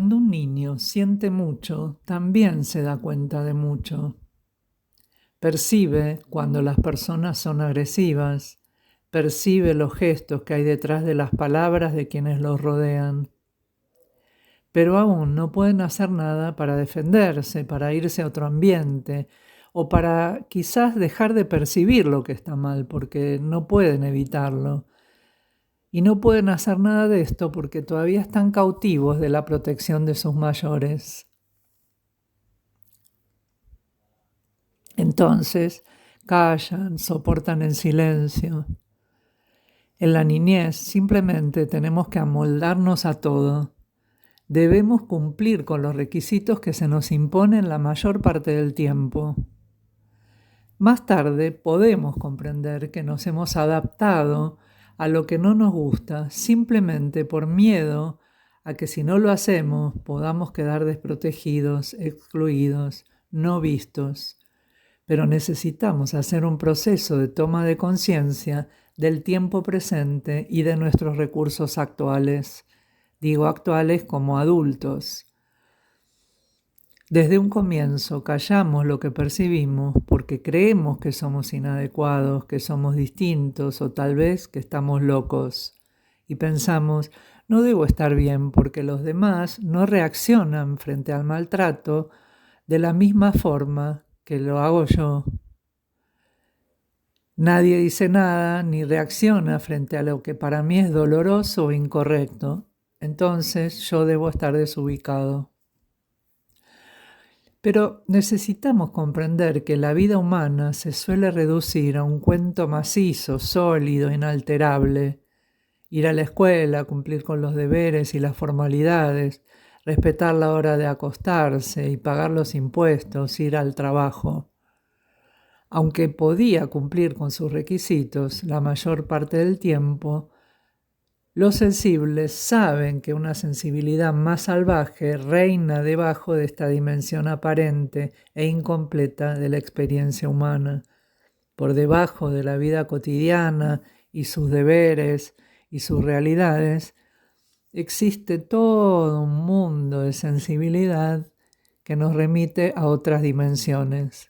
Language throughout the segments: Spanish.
cuando un niño siente mucho, también se da cuenta de mucho. Percibe cuando las personas son agresivas, percibe los gestos que hay detrás de las palabras de quienes los rodean. Pero aún no pueden hacer nada para defenderse, para irse a otro ambiente, o para quizás dejar de percibir lo que está mal, porque no pueden evitarlo. Y no pueden hacer nada de esto porque todavía están cautivos de la protección de sus mayores. Entonces, callan, soportan en silencio. En la niñez simplemente tenemos que amoldarnos a todo. Debemos cumplir con los requisitos que se nos imponen la mayor parte del tiempo. Más tarde podemos comprender que nos hemos adaptado a lo que no nos gusta simplemente por miedo a que si no lo hacemos podamos quedar desprotegidos, excluidos, no vistos. Pero necesitamos hacer un proceso de toma de conciencia del tiempo presente y de nuestros recursos actuales. Digo actuales como adultos. Desde un comienzo callamos lo que percibimos porque creemos que somos inadecuados, que somos distintos o tal vez que estamos locos. Y pensamos, no debo estar bien porque los demás no reaccionan frente al maltrato de la misma forma que lo hago yo. Nadie dice nada ni reacciona frente a lo que para mí es doloroso o incorrecto. Entonces yo debo estar desubicado. Pero necesitamos comprender que la vida humana se suele reducir a un cuento macizo, sólido, inalterable. Ir a la escuela, cumplir con los deberes y las formalidades, respetar la hora de acostarse y pagar los impuestos, ir al trabajo. Aunque podía cumplir con sus requisitos la mayor parte del tiempo, los sensibles saben que una sensibilidad más salvaje reina debajo de esta dimensión aparente e incompleta de la experiencia humana. Por debajo de la vida cotidiana y sus deberes y sus realidades, existe todo un mundo de sensibilidad que nos remite a otras dimensiones.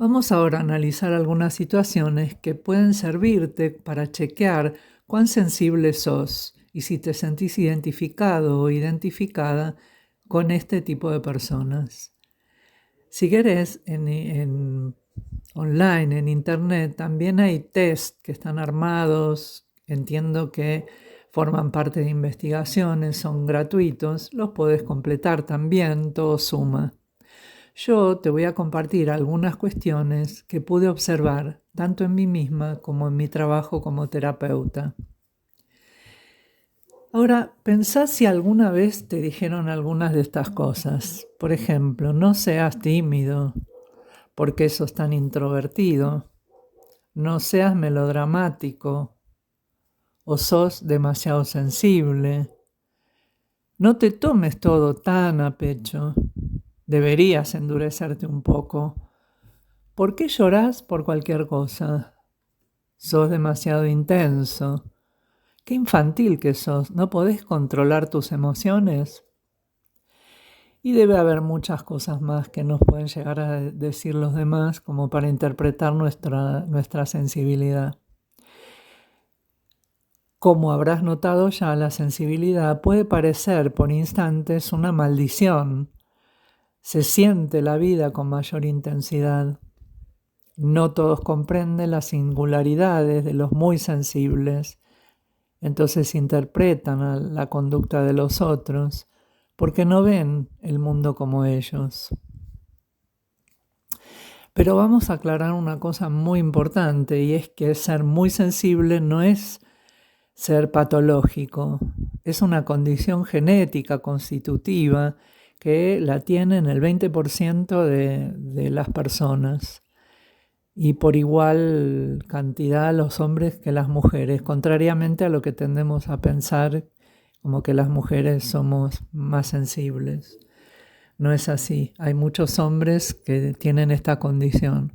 Vamos ahora a analizar algunas situaciones que pueden servirte para chequear cuán sensible sos y si te sentís identificado o identificada con este tipo de personas. Si querés, online, en internet, también hay test que están armados, entiendo que forman parte de investigaciones, son gratuitos, los podés completar también, todo suma. Yo te voy a compartir algunas cuestiones que pude observar tanto en mí misma como en mi trabajo como terapeuta. Ahora, pensá si alguna vez te dijeron algunas de estas cosas. Por ejemplo, no seas tímido, porque sos tan introvertido. No seas melodramático, o sos demasiado sensible. No te tomes todo tan a pecho. Deberías endurecerte un poco. ¿Por qué llorás por cualquier cosa? Sos demasiado intenso. Qué infantil que sos. ¿No podés controlar tus emociones? Y debe haber muchas cosas más que nos pueden llegar a decir los demás como para interpretar nuestra sensibilidad. Como habrás notado ya, la sensibilidad puede parecer por instantes una maldición. Se siente la vida con mayor intensidad. No todos comprenden las singularidades de los muy sensibles. Entonces interpretan la conducta de los otros porque no ven el mundo como ellos. Pero vamos a aclarar una cosa muy importante, y es que ser muy sensible no es ser patológico, es una condición genética constitutiva que la tienen el 20% de las personas, y por igual cantidad los hombres que las mujeres, contrariamente a lo que tendemos a pensar como que las mujeres somos más sensibles. No es así, hay muchos hombres que tienen esta condición.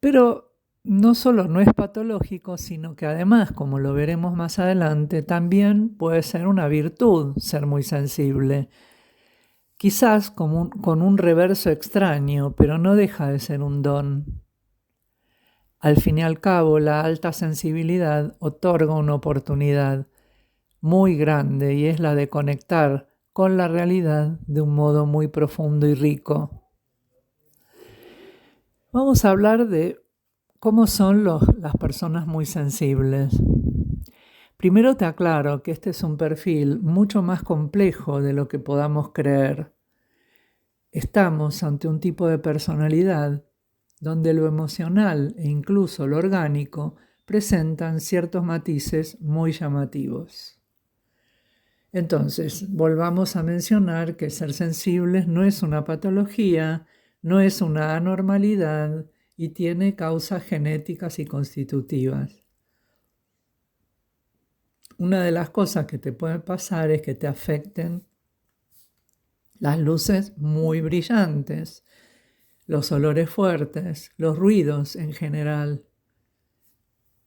Pero no solo no es patológico, sino que además, como lo veremos más adelante, también puede ser una virtud ser muy sensible. Quizás con un reverso extraño, pero no deja de ser un don. Al fin y al cabo, la alta sensibilidad otorga una oportunidad muy grande y es la de conectar con la realidad de un modo muy profundo y rico. Vamos a hablar de cómo son las personas muy sensibles. Primero te aclaro que este es un perfil mucho más complejo de lo que podamos creer. Estamos ante un tipo de personalidad donde lo emocional e incluso lo orgánico presentan ciertos matices muy llamativos. Entonces, volvamos a mencionar que ser sensibles no es una patología, no es una anormalidad y tiene causas genéticas y constitutivas. Una de las cosas que te pueden pasar es que te afecten las luces muy brillantes, los olores fuertes, los ruidos en general.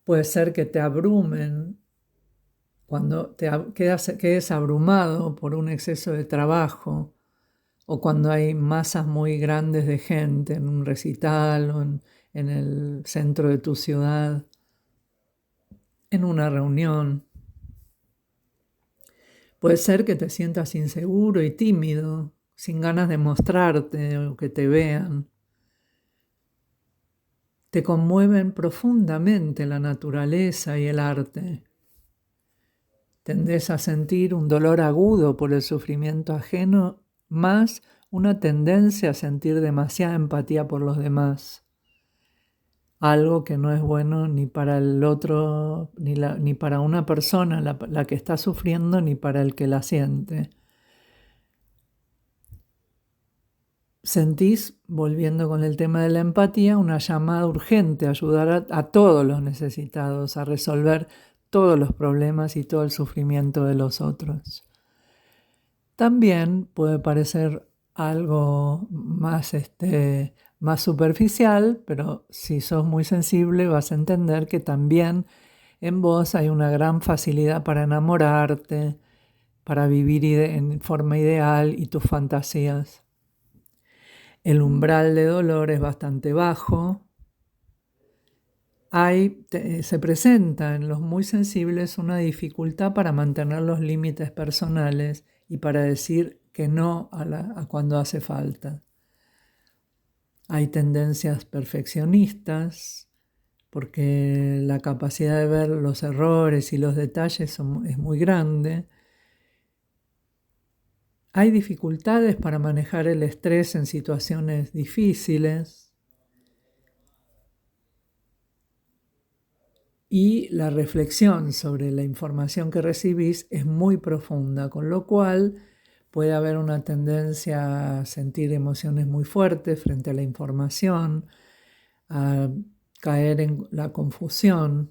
Puede ser que te abrumen cuando quedes abrumado por un exceso de trabajo o cuando hay masas muy grandes de gente en un recital o en el centro de tu ciudad, en una reunión. Puede ser que te sientas inseguro y tímido, sin ganas de mostrarte o que te vean. Te conmueven profundamente la naturaleza y el arte. Tendés a sentir un dolor agudo por el sufrimiento ajeno, más una tendencia a sentir demasiada empatía por los demás. Algo que no es bueno ni para el otro, ni para una persona, la que está sufriendo, ni para el que la siente. Sentís, volviendo con el tema de la empatía, una llamada urgente a ayudar a todos los necesitados, a resolver todos los problemas y todo el sufrimiento de los otros. También puede parecer algo más, más superficial, pero si sos muy sensible vas a entender que también en vos hay una gran facilidad para enamorarte, para vivir en forma ideal y tus fantasías. El umbral de dolor es bastante bajo. Se presenta en los muy sensibles una dificultad para mantener los límites personales y para decir que no a cuando hace falta. Hay tendencias perfeccionistas porque la capacidad de ver los errores y los detalles es muy grande. Hay dificultades para manejar el estrés en situaciones difíciles. Y la reflexión sobre la información que recibís es muy profunda, con lo cual puede haber una tendencia a sentir emociones muy fuertes frente a la información, a caer en la confusión.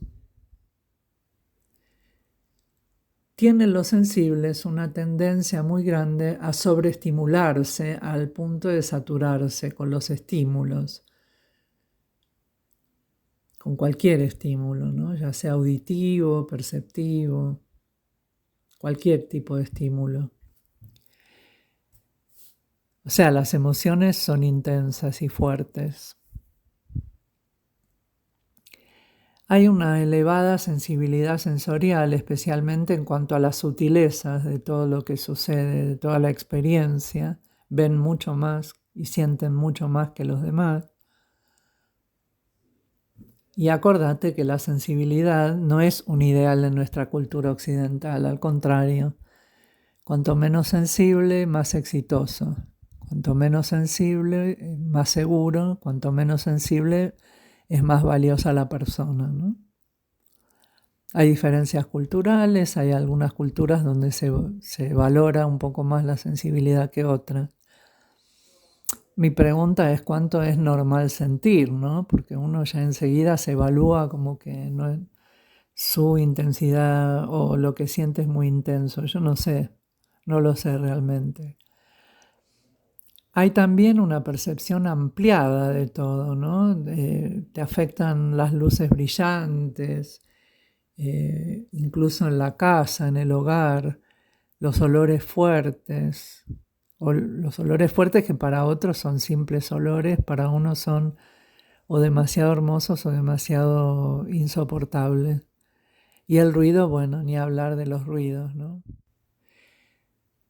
Tienen los sensibles una tendencia muy grande a sobreestimularse al punto de saturarse con los estímulos, con cualquier estímulo, ¿no? Ya sea auditivo, perceptivo, cualquier tipo de estímulo. O sea, las emociones son intensas y fuertes. Hay una elevada sensibilidad sensorial, especialmente en cuanto a las sutilezas de todo lo que sucede, de toda la experiencia. Ven mucho más y sienten mucho más que los demás. Y acordate que la sensibilidad no es un ideal en nuestra cultura occidental, al contrario. Cuanto menos sensible, más exitoso. Cuanto menos sensible, más seguro. Cuanto menos sensible, es más valiosa la persona, ¿no? Hay diferencias culturales, hay algunas culturas donde se valora un poco más la sensibilidad que otras. Mi pregunta es cuánto es normal sentir, ¿no? Porque uno ya enseguida se evalúa como que no es, su intensidad o lo que siente es muy intenso. Yo no sé, no lo sé realmente. Hay también una percepción ampliada de todo, ¿no? Te afectan las luces brillantes, incluso en la casa, en el hogar, los olores fuertes, o los olores fuertes que para otros son simples olores, para unos son o demasiado hermosos o demasiado insoportables. Y el ruido, bueno, ni hablar de los ruidos, ¿no?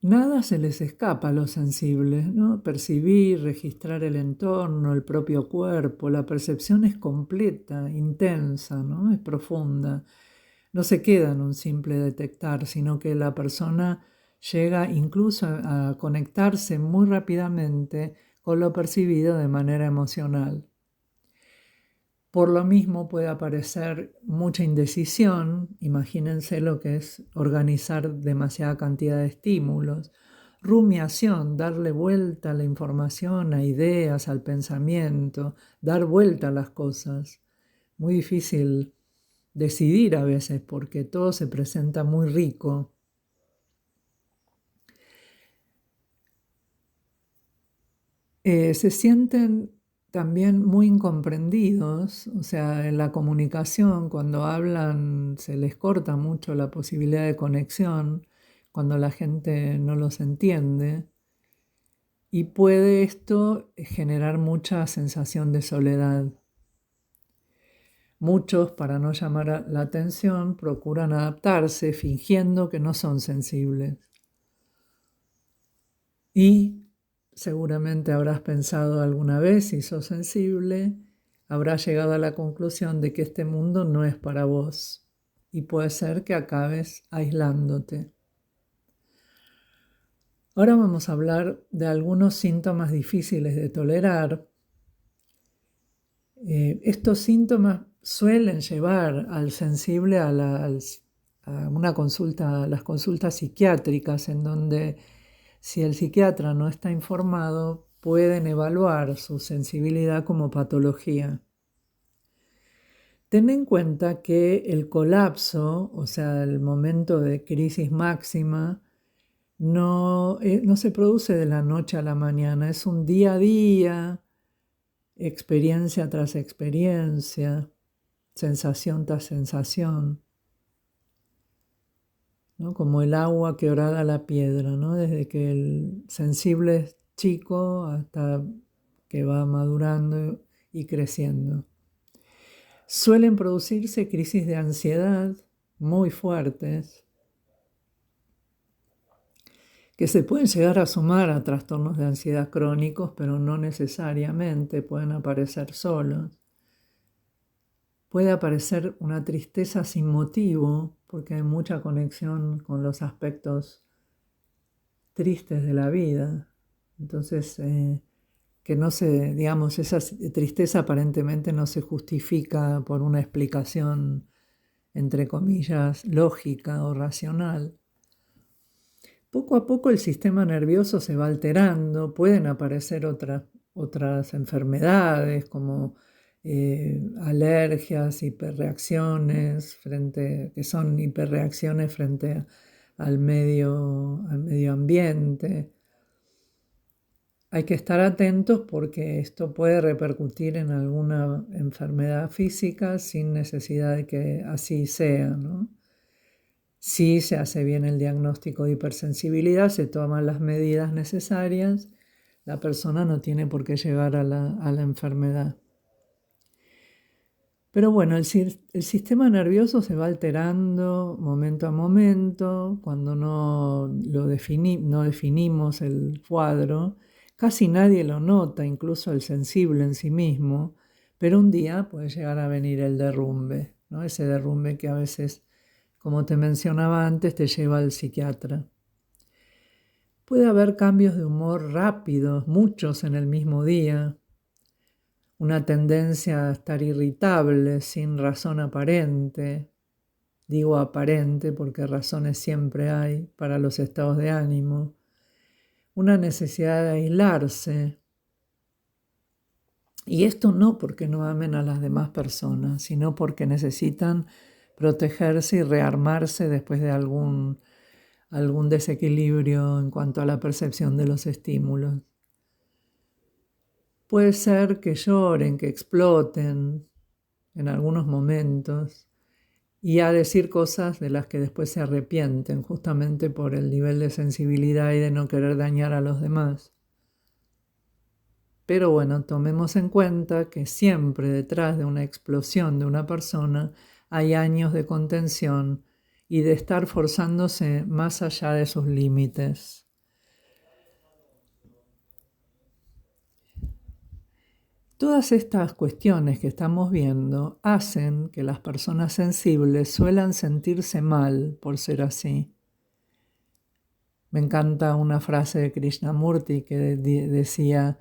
Nada se les escapa a los sensibles, ¿no? Percibir, registrar el entorno, el propio cuerpo, la percepción es completa, intensa, ¿no? Es profunda. No se queda en un simple detectar, sino que la persona llega incluso a conectarse muy rápidamente con lo percibido de manera emocional. Por lo mismo puede aparecer mucha indecisión, imagínense lo que es organizar demasiada cantidad de estímulos, rumiación, darle vuelta a la información, a ideas, al pensamiento, dar vuelta a las cosas. Muy difícil decidir a veces porque todo se presenta muy rico. Se sienten también muy incomprendidos, o sea, en la comunicación, cuando hablan, se les corta mucho la posibilidad de conexión, cuando la gente no los entiende, y puede esto generar mucha sensación de soledad. Muchos, para no llamar la atención, procuran adaptarse fingiendo que no son sensibles. Y seguramente habrás pensado alguna vez, si sos sensible, habrás llegado a la conclusión de que este mundo no es para vos y puede ser que acabes aislándote. Ahora vamos a hablar de algunos síntomas difíciles de tolerar. Estos síntomas suelen llevar al sensible a una consulta, a las consultas psiquiátricas, en donde si el psiquiatra no está informado, pueden evaluar su sensibilidad como patología. Ten en cuenta que el colapso, o sea, el momento de crisis máxima, no se produce de la noche a la mañana, es un día a día, experiencia tras experiencia, sensación tras sensación, ¿no? Como el agua que horaga la piedra, ¿no? Desde que el sensible es chico hasta que va madurando y creciendo. Suelen producirse crisis de ansiedad muy fuertes que se pueden llegar a sumar a trastornos de ansiedad crónicos, pero no necesariamente pueden aparecer solos. Puede aparecer una tristeza sin motivo, porque hay mucha conexión con los aspectos tristes de la vida. Entonces, que no se, digamos, esa tristeza aparentemente no se justifica por una explicación, entre comillas, lógica o racional. Poco a poco el sistema nervioso se va alterando, pueden aparecer otras enfermedades como alergias, hiperreacciones, que son hiperreacciones frente al medio ambiente. Hay que estar atentos porque esto puede repercutir en alguna enfermedad física sin necesidad de que así sea, ¿no? Si se hace bien el diagnóstico de hipersensibilidad, se toman las medidas necesarias, la persona no tiene por qué llegar a la enfermedad. Pero bueno, el sistema nervioso se va alterando momento a momento, cuando no definimos el cuadro, casi nadie lo nota, incluso el sensible en sí mismo, pero un día puede llegar a venir el derrumbe, ¿no? Ese derrumbe que a veces, como te mencionaba antes, te lleva al psiquiatra. Puede haber cambios de humor rápidos, muchos en el mismo día, una tendencia a estar irritable sin razón aparente. Digo aparente porque razones siempre hay para los estados de ánimo. Una necesidad de aislarse. Y esto no porque no amen a las demás personas, sino porque necesitan protegerse y rearmarse después de algún desequilibrio en cuanto a la percepción de los estímulos. Puede ser que lloren, que exploten en algunos momentos y a decir cosas de las que después se arrepienten, justamente por el nivel de sensibilidad y de no querer dañar a los demás. Pero bueno, tomemos en cuenta que siempre detrás de una explosión de una persona hay años de contención y de estar forzándose más allá de sus límites. Todas estas cuestiones que estamos viendo hacen que las personas sensibles suelan sentirse mal por ser así. Me encanta una frase de Krishnamurti que decía: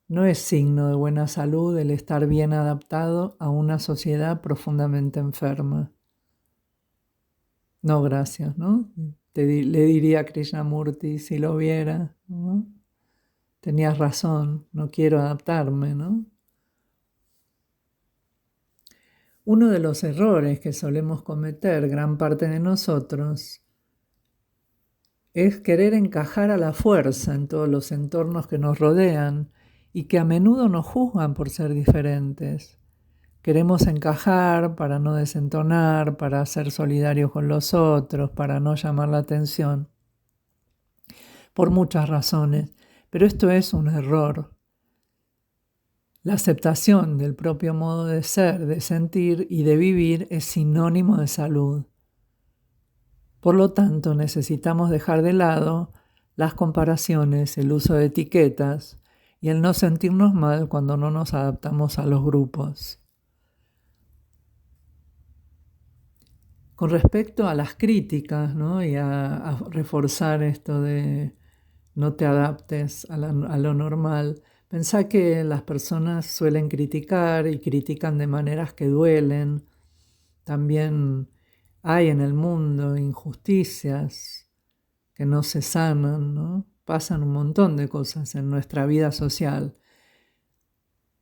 no es signo de buena salud el estar bien adaptado a una sociedad profundamente enferma. No, gracias, ¿no? Le diría a Krishnamurti si lo viera, ¿no? Tenías razón, no quiero adaptarme, ¿no? Uno de los errores que solemos cometer gran parte de nosotros es querer encajar a la fuerza en todos los entornos que nos rodean y que a menudo nos juzgan por ser diferentes. Queremos encajar para no desentonar, para ser solidarios con los otros, para no llamar la atención, por muchas razones, pero esto es un error. La aceptación del propio modo de ser, de sentir y de vivir es sinónimo de salud. Por lo tanto, necesitamos dejar de lado las comparaciones, el uso de etiquetas y el no sentirnos mal cuando no nos adaptamos a los grupos. Con respecto a las críticas, ¿no? Y a reforzar esto de no te adaptes a lo normal, pensá que las personas suelen criticar y critican de maneras que duelen. También hay en el mundo injusticias que no se sanan, ¿no? Pasan un montón de cosas en nuestra vida social.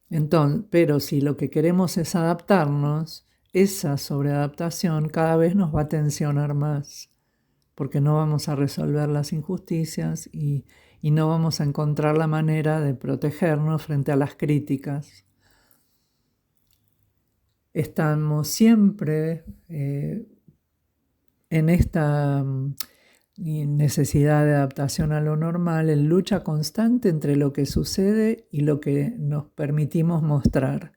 Entonces, pero si lo que queremos es adaptarnos, esa sobreadaptación cada vez nos va a tensionar más, porque no vamos a resolver las injusticias y no vamos a encontrar la manera de protegernos frente a las críticas. Estamos siempre en esta necesidad de adaptación a lo normal, en lucha constante entre lo que sucede y lo que nos permitimos mostrar.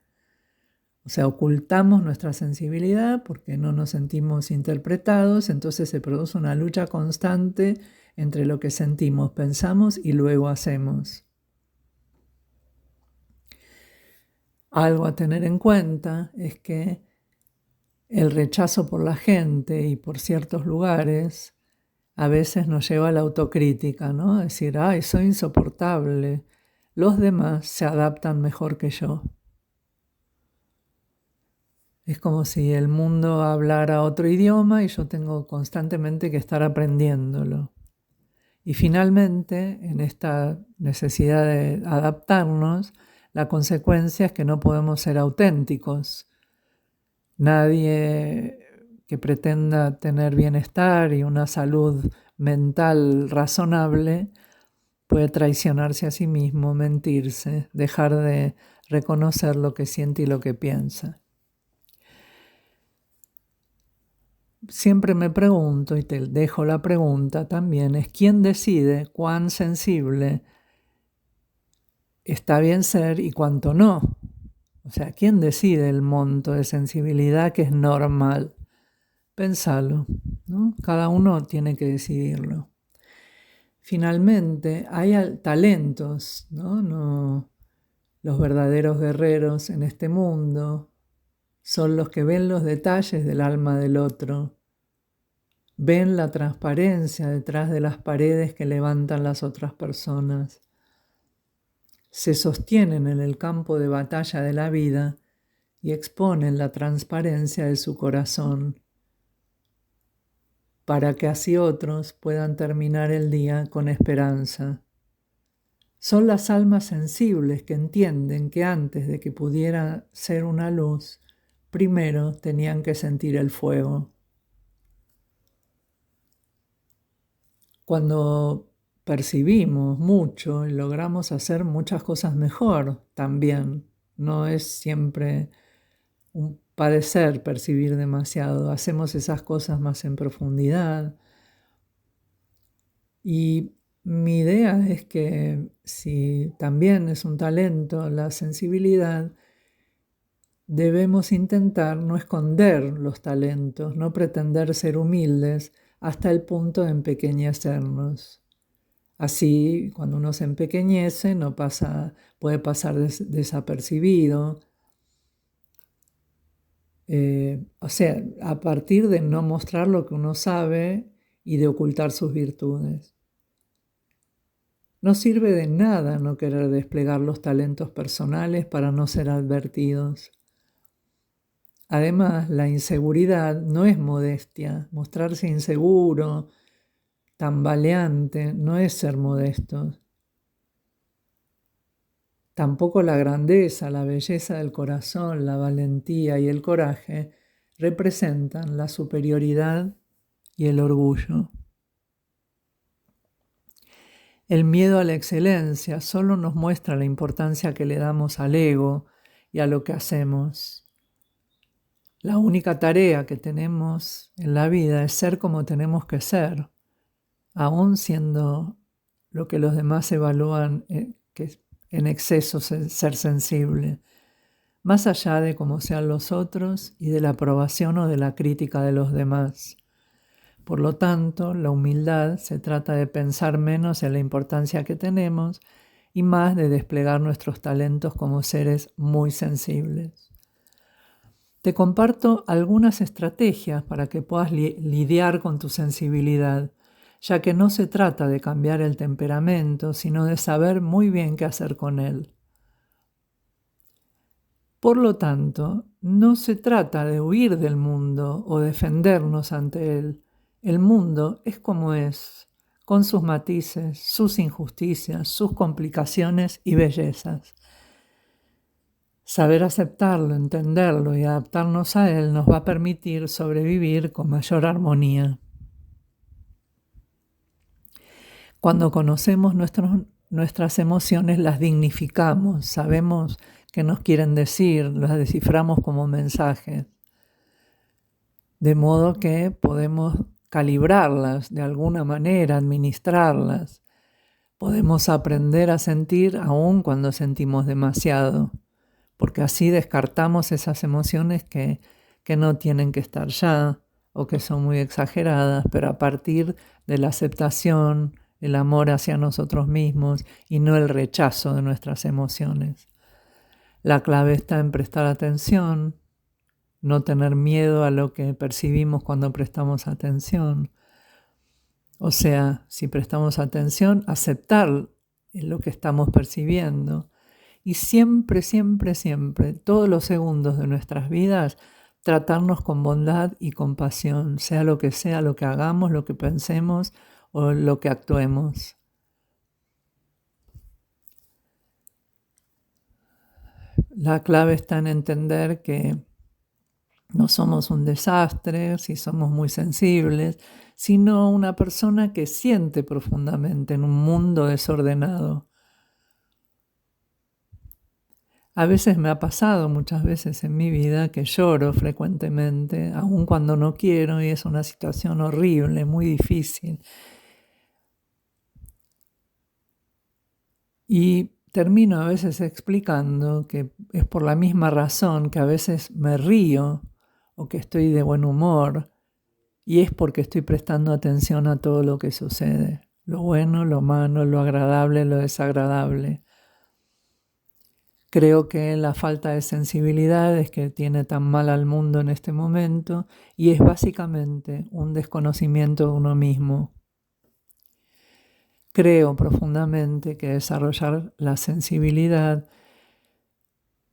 O sea, ocultamos nuestra sensibilidad porque no nos sentimos interpretados, entonces se produce una lucha constante entre lo que sentimos, pensamos y luego hacemos. Algo a tener en cuenta es que el rechazo por la gente y por ciertos lugares a veces nos lleva a la autocrítica, ¿no? Decir, ay, soy insoportable, los demás se adaptan mejor que yo. Es como si el mundo hablara otro idioma y yo tengo constantemente que estar aprendiéndolo. Y finalmente, en esta necesidad de adaptarnos, la consecuencia es que no podemos ser auténticos. Nadie que pretenda tener bienestar y una salud mental razonable puede traicionarse a sí mismo, mentirse, dejar de reconocer lo que siente y lo que piensa. Siempre me pregunto, y te dejo la pregunta también, es quién decide cuán sensible está bien ser y cuánto no. O sea, ¿quién decide el monto de sensibilidad que es normal? Pensalo, ¿no? Cada uno tiene que decidirlo. Finalmente, hay talentos, ¿no? Los verdaderos guerreros en este mundo son los que ven los detalles del alma del otro, ven la transparencia detrás de las paredes que levantan las otras personas, se sostienen en el campo de batalla de la vida y exponen la transparencia de su corazón, para que así otros puedan terminar el día con esperanza. Son las almas sensibles que entienden que antes de que pudiera ser una luz, primero tenían que sentir el fuego. Cuando percibimos mucho y logramos hacer muchas cosas mejor también. No es siempre un padecer percibir demasiado. Hacemos esas cosas más en profundidad. Y mi idea es que si también es un talento la sensibilidad, debemos intentar no esconder los talentos, no pretender ser humildes hasta el punto de empequeñecernos. Así, cuando uno se empequeñece, puede pasar desapercibido. O sea, a partir de no mostrar lo que uno sabe y de ocultar sus virtudes. No sirve de nada no querer desplegar los talentos personales para no ser advertidos. Además, la inseguridad no es modestia. Mostrarse inseguro, tambaleante, no es ser modesto. Tampoco la grandeza, la belleza del corazón, la valentía y el coraje representan la superioridad y el orgullo. El miedo a la excelencia solo nos muestra la importancia que le damos al ego y a lo que hacemos. La única tarea que tenemos en la vida es ser como tenemos que ser, aún siendo lo que los demás evalúan que en exceso ser sensible, más allá de cómo sean los otros y de la aprobación o de la crítica de los demás. Por lo tanto, la humildad se trata de pensar menos en la importancia que tenemos y más de desplegar nuestros talentos como seres muy sensibles. Te comparto algunas estrategias para que puedas lidiar con tu sensibilidad, ya que no se trata de cambiar el temperamento, sino de saber muy bien qué hacer con él. Por lo tanto, no se trata de huir del mundo o defendernos ante él. El mundo es como es, con sus matices, sus injusticias, sus complicaciones y bellezas. Saber aceptarlo, entenderlo y adaptarnos a él nos va a permitir sobrevivir con mayor armonía. Cuando conocemos nuestras emociones, las dignificamos, sabemos qué nos quieren decir, las desciframos como mensajes, de modo que podemos calibrarlas de alguna manera, administrarlas. Podemos aprender a sentir aún cuando sentimos demasiado, porque así descartamos esas emociones que no tienen que estar ya o que son muy exageradas, pero a partir de la aceptación, el amor hacia nosotros mismos y no el rechazo de nuestras emociones. La clave está en prestar atención, no tener miedo a lo que percibimos cuando prestamos atención. O sea, si prestamos atención, aceptar lo que estamos percibiendo. Y siempre, siempre, siempre, todos los segundos de nuestras vidas, tratarnos con bondad y compasión, sea lo que hagamos, lo que pensemos o lo que actuemos. La clave está en entender que no somos un desastre, si somos muy sensibles, sino una persona que siente profundamente en un mundo desordenado. A veces me ha pasado, muchas veces en mi vida, que lloro frecuentemente, aun cuando no quiero, y es una situación horrible, muy difícil. Y termino a veces explicando que es por la misma razón que a veces me río o que estoy de buen humor, y es porque estoy prestando atención a todo lo que sucede, lo bueno, lo malo, lo agradable, lo desagradable. Creo que la falta de sensibilidad es que tiene tan mal al mundo en este momento y es básicamente un desconocimiento de uno mismo. Creo profundamente que desarrollar la sensibilidad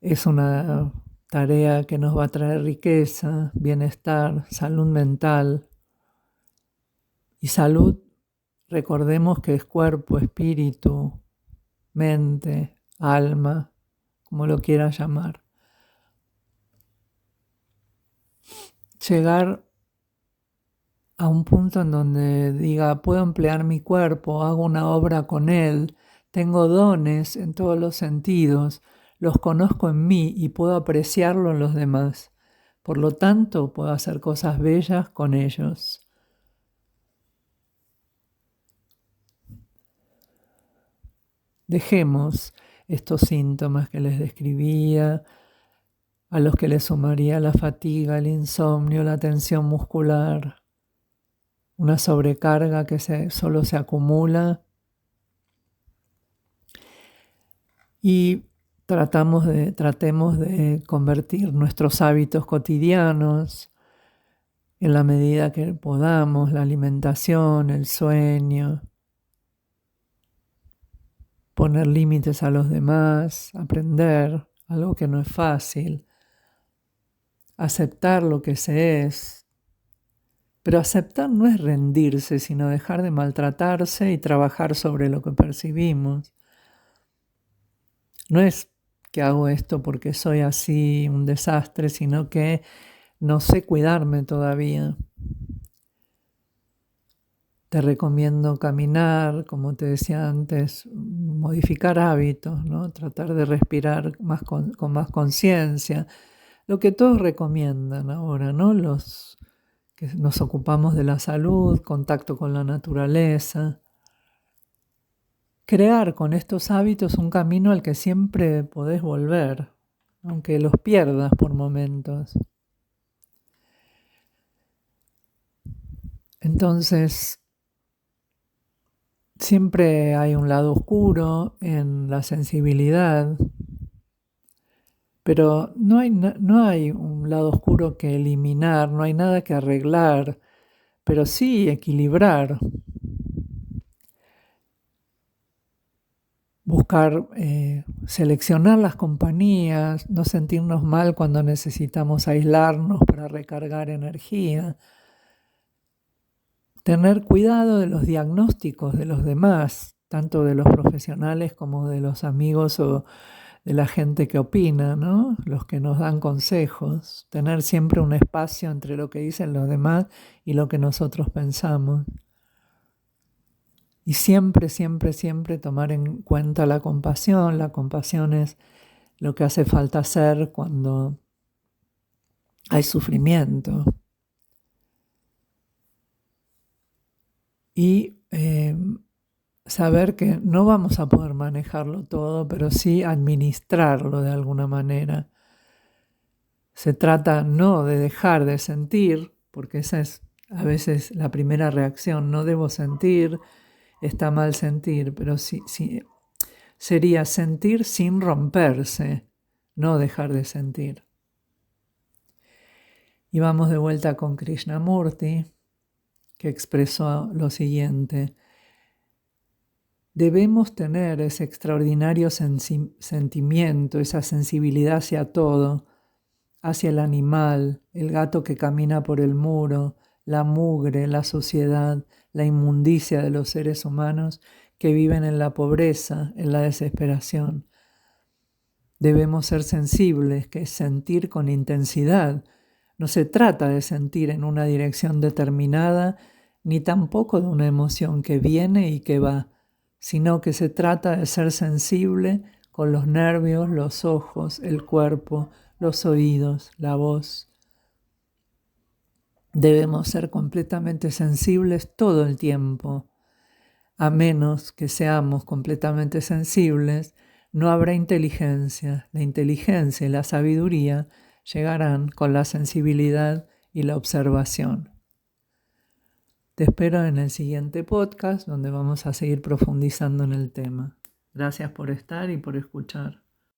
es una tarea que nos va a traer riqueza, bienestar, salud mental. Y salud, recordemos que es cuerpo, espíritu, mente, alma, como lo quieras llamar. Llegar a un punto en donde diga, puedo emplear mi cuerpo, hago una obra con él, tengo dones en todos los sentidos, los conozco en mí y puedo apreciarlo en los demás. Por lo tanto, puedo hacer cosas bellas con ellos. Dejemos estos síntomas que les describía, a los que les sumaría la fatiga, el insomnio, la tensión muscular, una sobrecarga que solo se acumula, y tratemos de convertir nuestros hábitos cotidianos en la medida que podamos, la alimentación, el sueño, poner límites a los demás, aprender algo que no es fácil, aceptar lo que se es. Pero aceptar no es rendirse, sino dejar de maltratarse y trabajar sobre lo que percibimos. No es que hago esto porque soy así, un desastre, sino que no sé cuidarme todavía. Te recomiendo caminar, como te decía antes, modificar hábitos, ¿no? Tratar de respirar con más conciencia. Lo que todos recomiendan ahora, ¿no? Los que nos ocupamos de la salud, contacto con la naturaleza. Crear con estos hábitos un camino al que siempre podés volver, aunque los pierdas por momentos. Entonces, siempre hay un lado oscuro en la sensibilidad, pero no hay un lado oscuro que eliminar, no hay nada que arreglar, pero sí equilibrar. Buscar, seleccionar las compañías, no sentirnos mal cuando necesitamos aislarnos para recargar energía. Tener cuidado de los diagnósticos de los demás, tanto de los profesionales como de los amigos o de la gente que opina, ¿no? Los que nos dan consejos. Tener siempre un espacio entre lo que dicen los demás y lo que nosotros pensamos. Y siempre, siempre, siempre tomar en cuenta la compasión. La compasión es lo que hace falta hacer cuando hay sufrimiento. Y saber que no vamos a poder manejarlo todo, pero sí administrarlo de alguna manera. Se trata no de dejar de sentir, porque esa es a veces la primera reacción, no debo sentir, está mal sentir, pero sí, sería sentir sin romperse, no dejar de sentir. Y vamos de vuelta con Krishnamurti, que expresó lo siguiente: debemos tener ese extraordinario sentimiento, esa sensibilidad hacia todo, hacia el animal, el gato que camina por el muro, la mugre, la suciedad, la inmundicia de los seres humanos que viven en la pobreza, en la desesperación. Debemos ser sensibles, que es sentir con intensidad. No se trata de sentir en una dirección determinada, ni tampoco de una emoción que viene y que va, sino que se trata de ser sensible con los nervios, los ojos, el cuerpo, los oídos, la voz. Debemos ser completamente sensibles todo el tiempo. A menos que seamos completamente sensibles, no habrá inteligencia. La inteligencia y la sabiduría llegarán con la sensibilidad y la observación. Te espero en el siguiente podcast, donde vamos a seguir profundizando en el tema. Gracias por estar y por escuchar.